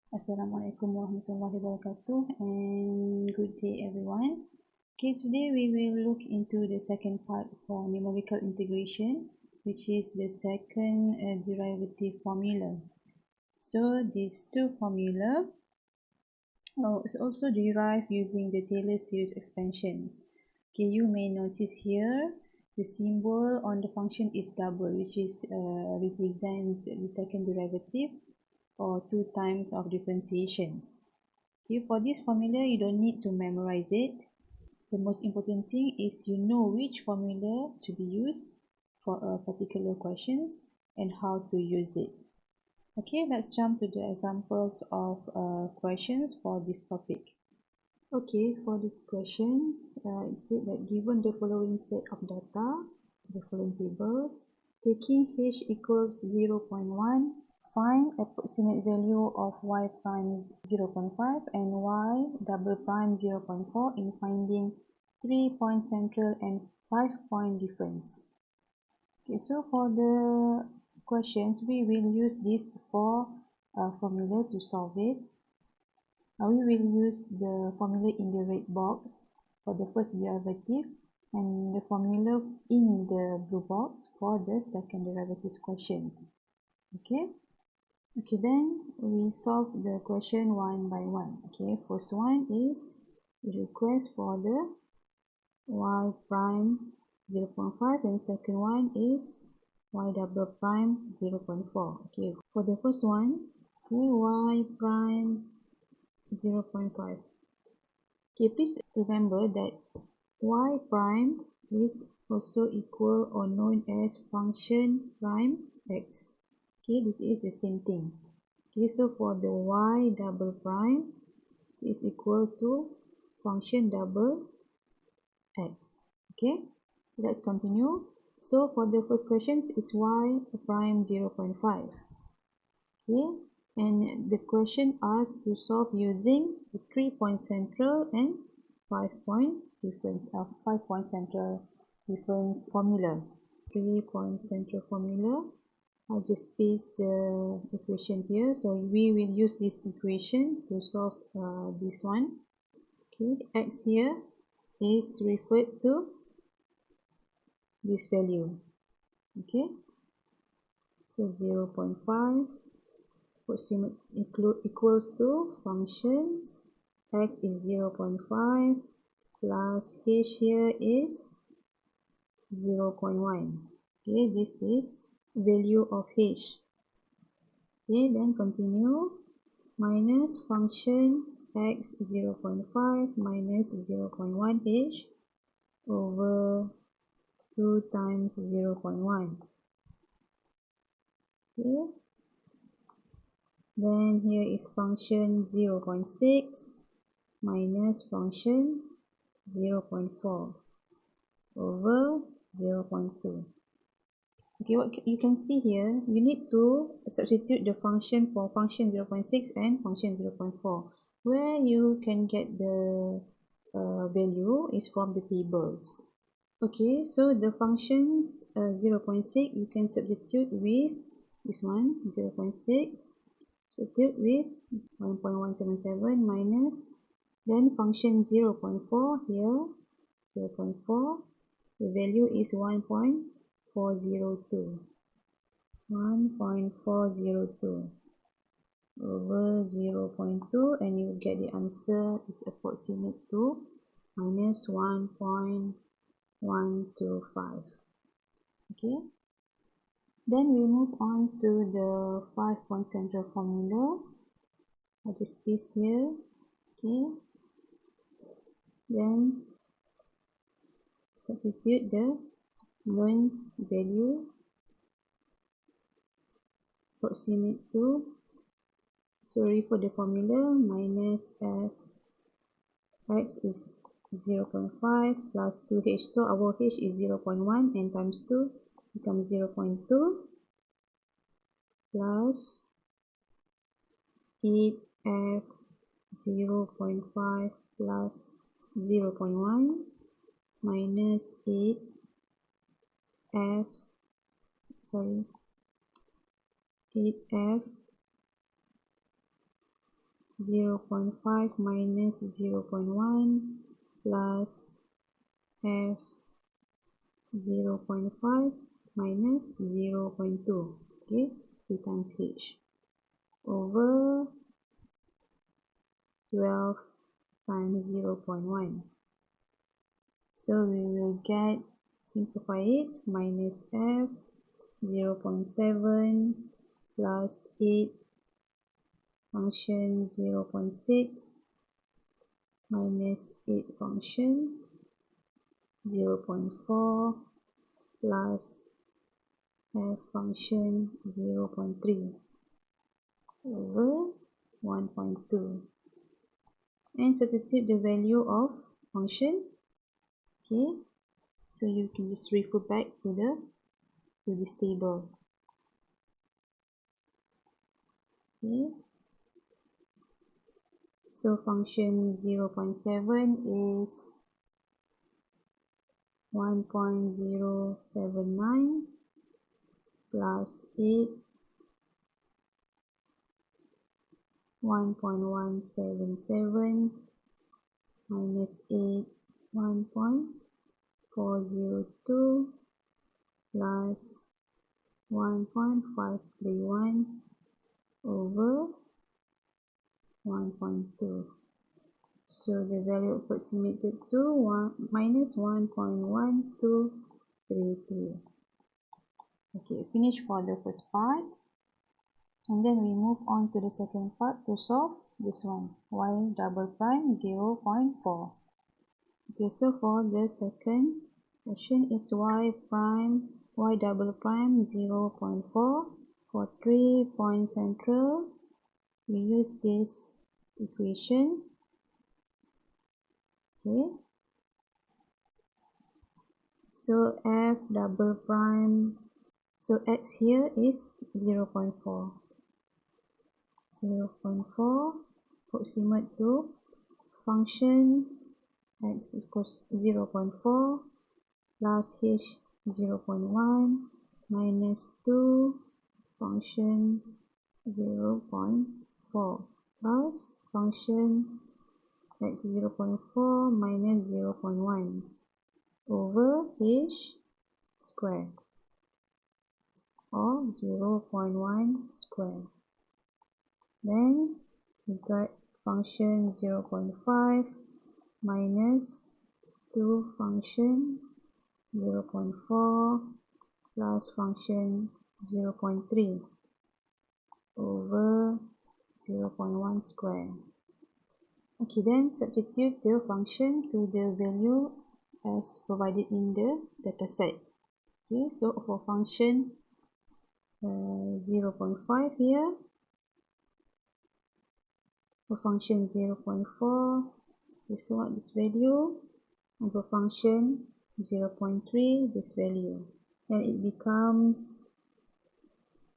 Assalamualaikum warahmatullahi wabarakatuh and good day everyone. Okay, today we will look into the second part for numerical integration, which is the second derivative formula. So these two formula is also derived using the Taylor series expansions. Okay, you may notice here the symbol on the function is double, which is represents the second derivative or 2 times of differentiations. Okay, for this formula, you don't need to memorize it. The most important thing is you know which formula to be used for a particular questions and how to use it. Okay, let's jump to the examples of questions for this topic. Okay, for these questions, it said that given the following set of data, the following tables, taking h equals 0.1, find approximate value of y prime 0.5 and y double prime 0.4 in finding 3-point central and 5-point difference. Okay, so for the questions, we will use these four formula to solve it. We will use the formula in the red box for the first derivative and the formula in the blue box for the second derivative questions. Okay, then we solve the question one by one. Okay, first one is the request for the y prime 0.5 and second one is y double prime 0.4. Okay, for the first one, okay, y prime 0.5. Okay, please remember that y prime is also equal or known as function prime x. Okay, this is the same thing. Okay, so for the y double prime is equal to function double x. Okay, let's continue. So for the first question is y prime 0.5. Okay, and the question asks to solve using the 3-point central and 5-point difference of 5-point central difference formula. 3-point central formula. I'll just paste the equation here. So we will use this equation to solve this one. Okay, x here is referred to this value. Okay, so 0.5 equals to functions x is 0.5 plus h here is 0.1. Okay, this is value of h. Okay, then continue, minus function x 0.5 minus 0.1 h over 2 times 0.1. Okay, then here is function 0.6 minus function 0.4 over 0.2. Okay, what you can see here, you need to substitute the function for function 0.6 and function 0.4. Where you can get the value is from the tables. Okay, so the functions 0.6 you can substitute with this one 0.6, substitute with 1.177 minus, then function 0.4 here 0.4, the value is 1.402 over 0.2, and you get the answer is approximate to minus 1.125. Okay, then we move on to the 5-point central formula. I just paste here. Okay, then substitute the known value approximate to, sorry for the formula, minus f x is 0.5 plus 2h, so our h is 0.1 and times 2 becomes 0.2 plus 8f 0.5 plus 0.1 minus 8f 0.5 minus 0.1 plus f 0.5 minus 0.2, okay, 2 times h over 12 times 0.1. So we will get, simplify it, minus f 0.7 plus 8 function 0.6 minus 8 function 0.4 plus f function 0.3 over 1.2, and substitute the value of function. Okay, so you can just refer back to this table. Okay, so function 0.7 is 1.079 plus 8 1.177 minus 8 1.402 plus 1.531 over 1.2. So the value approximated to minus 1.1233. Okay, finish for the first part. And then we move on to the second part to solve this one, y double prime 0.4. Okay, so for the second question is y double prime 0.4. For 3-point central, we use this equation. Okay, so f double prime, so x here is 0.4. 0.4 proximate to function x equals 0.4 plus h 0.1 minus 2 function 0.4 plus function x 0.4 minus 0.1 over h square or 0.1 square. Then we got function 0.5 minus 2 function 0.4 plus function 0.3 over 0.1 square. Okay, then substitute the function to the value as provided in the dataset. Okay, so for function 0.5 here, for function 0.4, we sort this value, and for function 0.3, this value. Then it becomes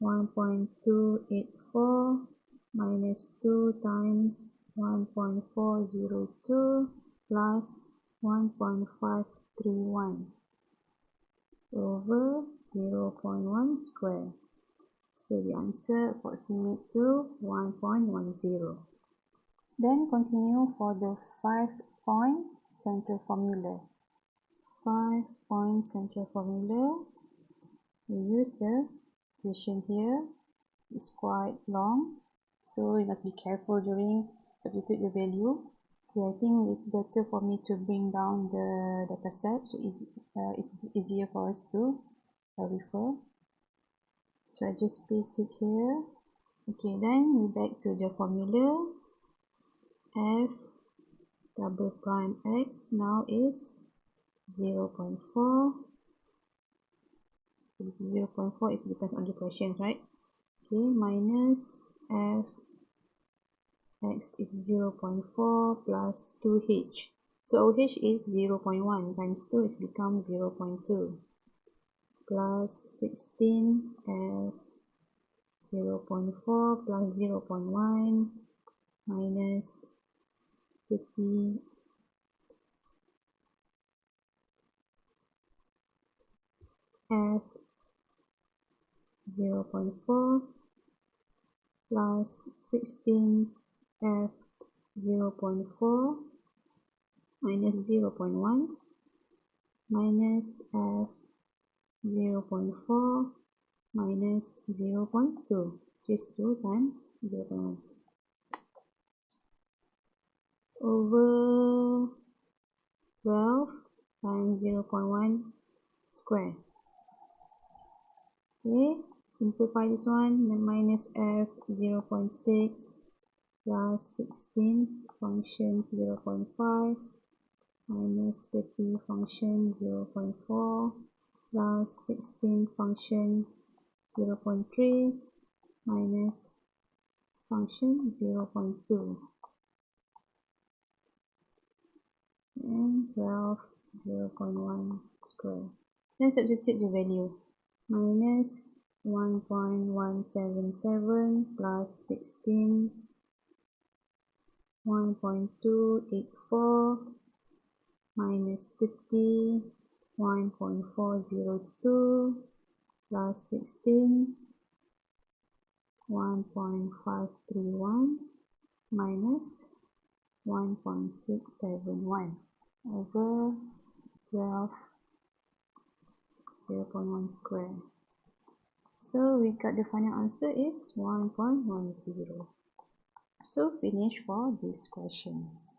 1.284 minus 2 times 1.402 plus 1.531 over 0.1 square. So the answer approximate to 1.10. Then continue for the 5-point central formula. 5-point central formula, we use the equation here. It's quite long, so you must be careful during substitute the value. Okay, I think it's better for me to bring down the data set, so it's easier for us to refer. So I just paste it here. Okay, then we back to the formula. F double prime x now is 0.4. This 0.4 is depends on the question, right? Okay, minus f x is 0.4 plus 2h. So our h is 0.1 times 2 is become 0.2 plus 16 f 0.4 plus 0.1 minus 50 f 0.4 plus 16 f 0.4 minus 0.1 minus f 0.4 minus 0.2, which is 2 times 0.1 over 12 times 0.1 square. Okay, simplify this one, then minus f 0.6 plus 16 function 0.5 minus 30 function 0.4 plus 16 function 0.3 minus function 0.2 and 12 0.1 square. Then substitute the value. Minus 1.177 plus 16 1.284 minus 30 1.402 plus 16 1.531 minus 1.671 over 12 0.1 square. So we got the final answer is 1.10. So finish for these questions.